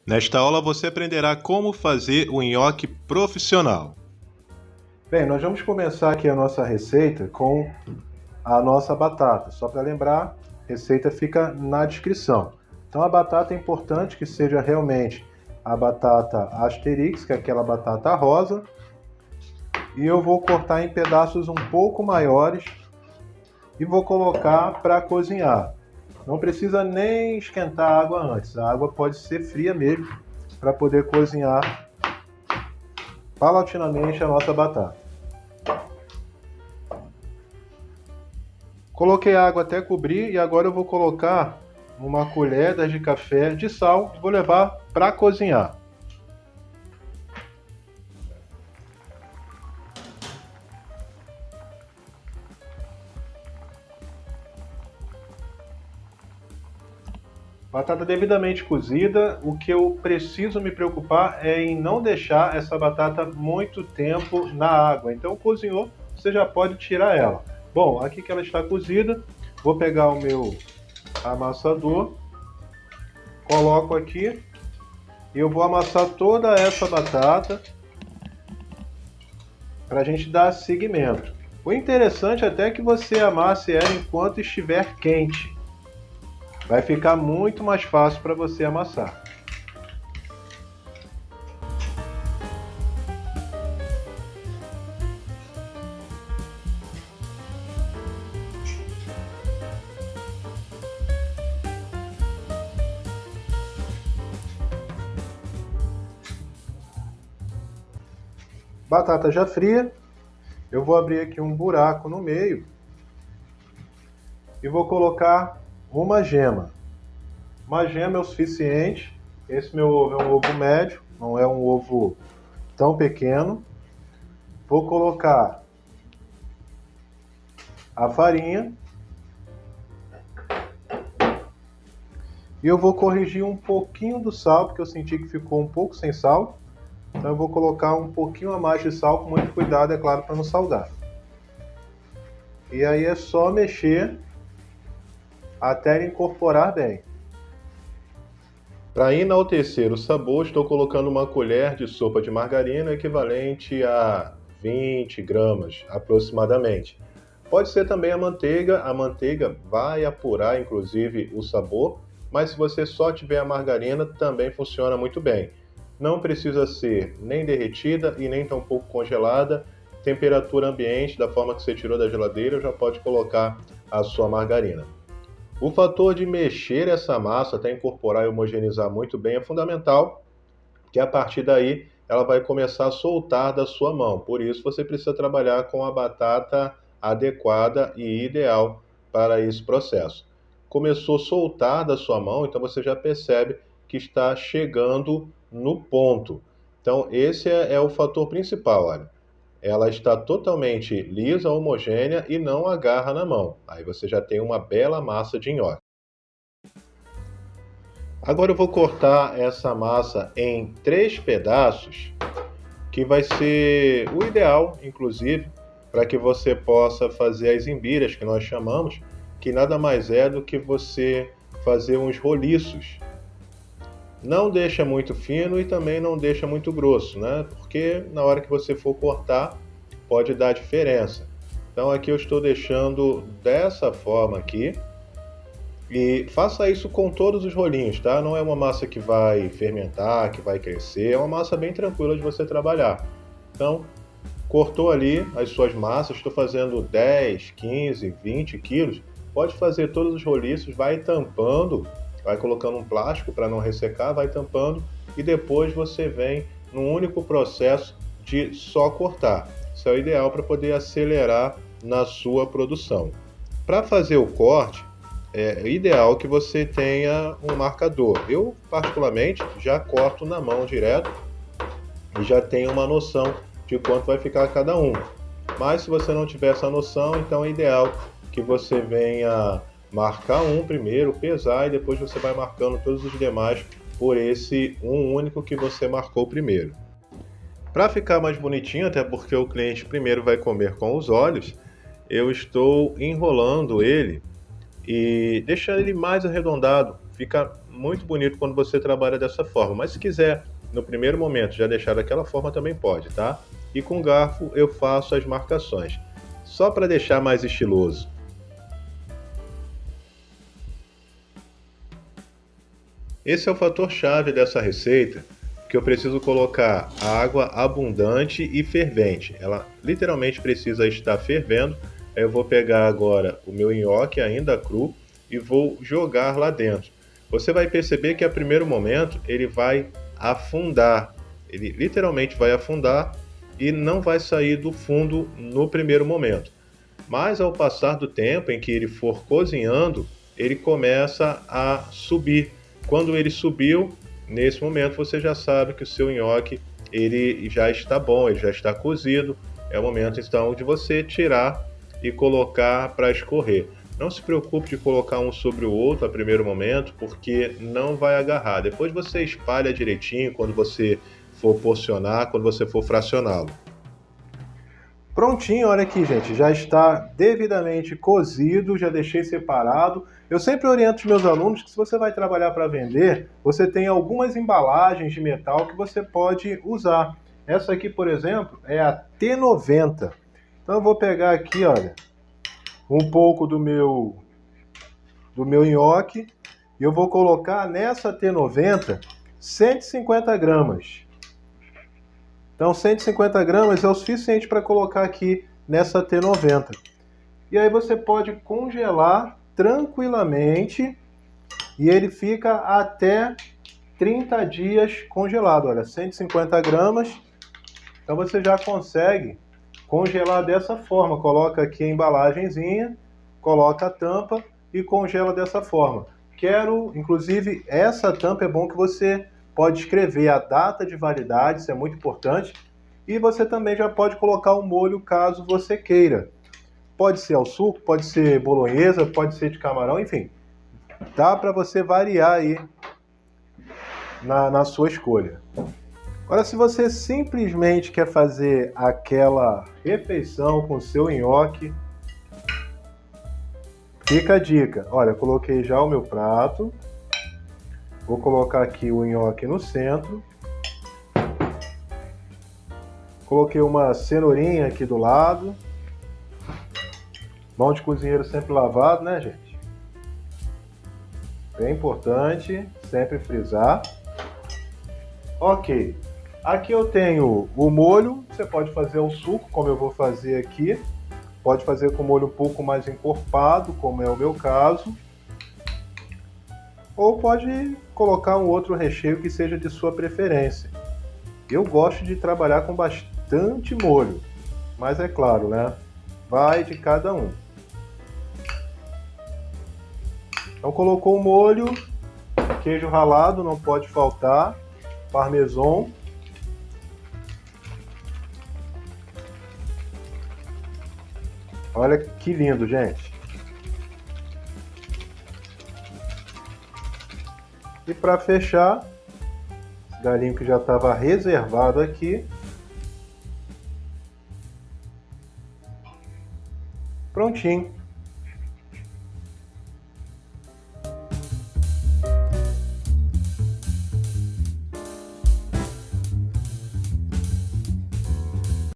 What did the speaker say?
Nesta aula você aprenderá como fazer o nhoque profissional. Bem, nós vamos começar aqui a nossa receita com a nossa batata. Só para lembrar, a receita fica na descrição. Então a batata é importante que seja realmente a batata Asterix, que é aquela batata rosa. E eu vou cortar em pedaços um pouco maiores e vou colocar para cozinhar. Não precisa nem esquentar a água antes, a água pode ser fria mesmo para poder cozinhar paulatinamente a nossa batata. Coloquei a água até cobrir e agora eu vou colocar uma colher de café de sal e vou levar para cozinhar. Batata devidamente cozida, o que eu preciso me preocupar é em não deixar essa batata muito tempo na água. Então cozinhou, você já pode tirar ela. Bom, aqui que ela está cozida, vou pegar o meu amassador, coloco aqui e eu vou amassar toda essa batata para a gente dar seguimento. O interessante até é que você amasse ela enquanto estiver quente. Vai ficar muito mais fácil para você amassar. Batata já fria, eu vou abrir aqui um buraco no meio e vou colocar uma gema. Uma gema é o suficiente. Esse meu ovo é um ovo médio, não é um ovo tão pequeno. Vou colocar a farinha e eu vou corrigir um pouquinho do sal, porque eu senti que ficou um pouco sem sal. Então eu vou colocar um pouquinho a mais de sal, com muito cuidado, é claro, para não salgar. E aí é só mexer até incorporar bem. Para enaltecer o sabor, estou colocando uma colher de sopa de margarina, equivalente a 20 gramas aproximadamente. Pode ser também a manteiga vai apurar inclusive o sabor, mas se você só tiver a margarina também funciona muito bem. Não precisa ser nem derretida e nem tão pouco congelada. Temperatura ambiente, da forma que você tirou da geladeira, já pode colocar a sua margarina. O fator de mexer essa massa até incorporar e homogeneizar muito bem é fundamental, que a partir daí ela vai começar a soltar da sua mão. Por isso você precisa trabalhar com a batata adequada e ideal para esse processo. Começou a soltar da sua mão, então você já percebe que está chegando no ponto. Então esse é o fator principal, olha. Ela está totalmente lisa, homogênea e não agarra na mão. Aí você já tem uma bela massa de nhoque. Agora eu vou cortar essa massa em 3 pedaços, que vai ser o ideal, inclusive, para que você possa fazer as embiras, que nós chamamos, que nada mais é do que você fazer uns roliços. Não deixa muito fino e também não deixa muito grosso, né? Porque na hora que você for cortar, pode dar diferença. Então aqui eu estou deixando dessa forma aqui. E faça isso com todos os rolinhos, tá? Não é uma massa que vai fermentar, que vai crescer. É uma massa bem tranquila de você trabalhar. Então, cortou ali as suas massas. Estou fazendo 10, 15, 20 quilos. Pode fazer todos os roliços, vai tampando. Vai colocando um plástico para não ressecar, vai tampando e depois você vem num único processo de só cortar. Isso é o ideal para poder acelerar na sua produção. Para fazer o corte, é ideal que você tenha um marcador. Eu, particularmente, já corto na mão direto e já tenho uma noção de quanto vai ficar cada um. Mas se você não tiver essa noção, então é ideal que você venha marcar um primeiro, pesar e depois você vai marcando todos os demais por esse um único que você marcou primeiro. Para ficar mais bonitinho, até porque o cliente primeiro vai comer com os olhos, eu estou enrolando ele e deixando ele mais arredondado, fica muito bonito quando você trabalha dessa forma. Mas se quiser, no primeiro momento, já deixar daquela forma também pode, tá? E com garfo eu faço as marcações, só para deixar mais estiloso. Esse é o fator chave dessa receita, que eu preciso colocar água abundante e fervente. Ela literalmente precisa estar fervendo. Eu vou pegar agora o meu nhoque ainda cru e vou jogar lá dentro. Você vai perceber que a primeiro momento ele vai afundar. Ele literalmente vai afundar e não vai sair do fundo no primeiro momento. Mas ao passar do tempo em que ele for cozinhando, ele começa a subir. Quando ele subiu, nesse momento você já sabe que o seu nhoque ele já está bom, ele já está cozido. É o momento então de você tirar e colocar para escorrer. Não se preocupe de colocar um sobre o outro a primeiro momento, porque não vai agarrar. Depois você espalha direitinho quando você for porcionar, quando você for fracioná-lo. Prontinho, olha aqui, gente, já está devidamente cozido, já deixei separado. Eu sempre oriento os meus alunos que se você vai trabalhar para vender, você tem algumas embalagens de metal que você pode usar. Essa aqui, por exemplo, é a T90. Então eu vou pegar aqui, olha, um pouco do meu nhoque e eu vou colocar nessa T90 150 gramas. Então 150 gramas é o suficiente para colocar aqui nessa T90. E aí você pode congelar tranquilamente e ele fica até 30 dias congelado. Olha, 150 gramas. Então você já consegue congelar dessa forma. Coloca aqui a embalagenzinha, coloca a tampa e congela dessa forma. Inclusive, essa tampa é bom que você pode escrever a data de validade, isso é muito importante. E você também já pode colocar o molho caso você queira. Pode ser ao suco, pode ser bolonhesa, pode ser de camarão, enfim. Dá para você variar aí na sua escolha. Agora, se você simplesmente quer fazer aquela refeição com seu nhoque, fica a dica. Olha, coloquei já o meu prato. Vou colocar aqui o nhoque no centro. Coloquei uma cenourinha aqui do lado. Mão de cozinheiro sempre lavado, né, gente? Bem importante, sempre frisar. Ok. Aqui eu tenho o molho. Você pode fazer o suco, como eu vou fazer aqui. Pode fazer com molho um pouco mais encorpado, como é o meu caso. Ou pode colocar um outro recheio que seja de sua preferência. Eu gosto de trabalhar com bastante molho, mas é claro, né? Vai de cada um. Então colocou o molho, queijo ralado não pode faltar, parmesão. Olha que lindo, gente. E para fechar, esse galinho que já estava reservado aqui. Prontinho.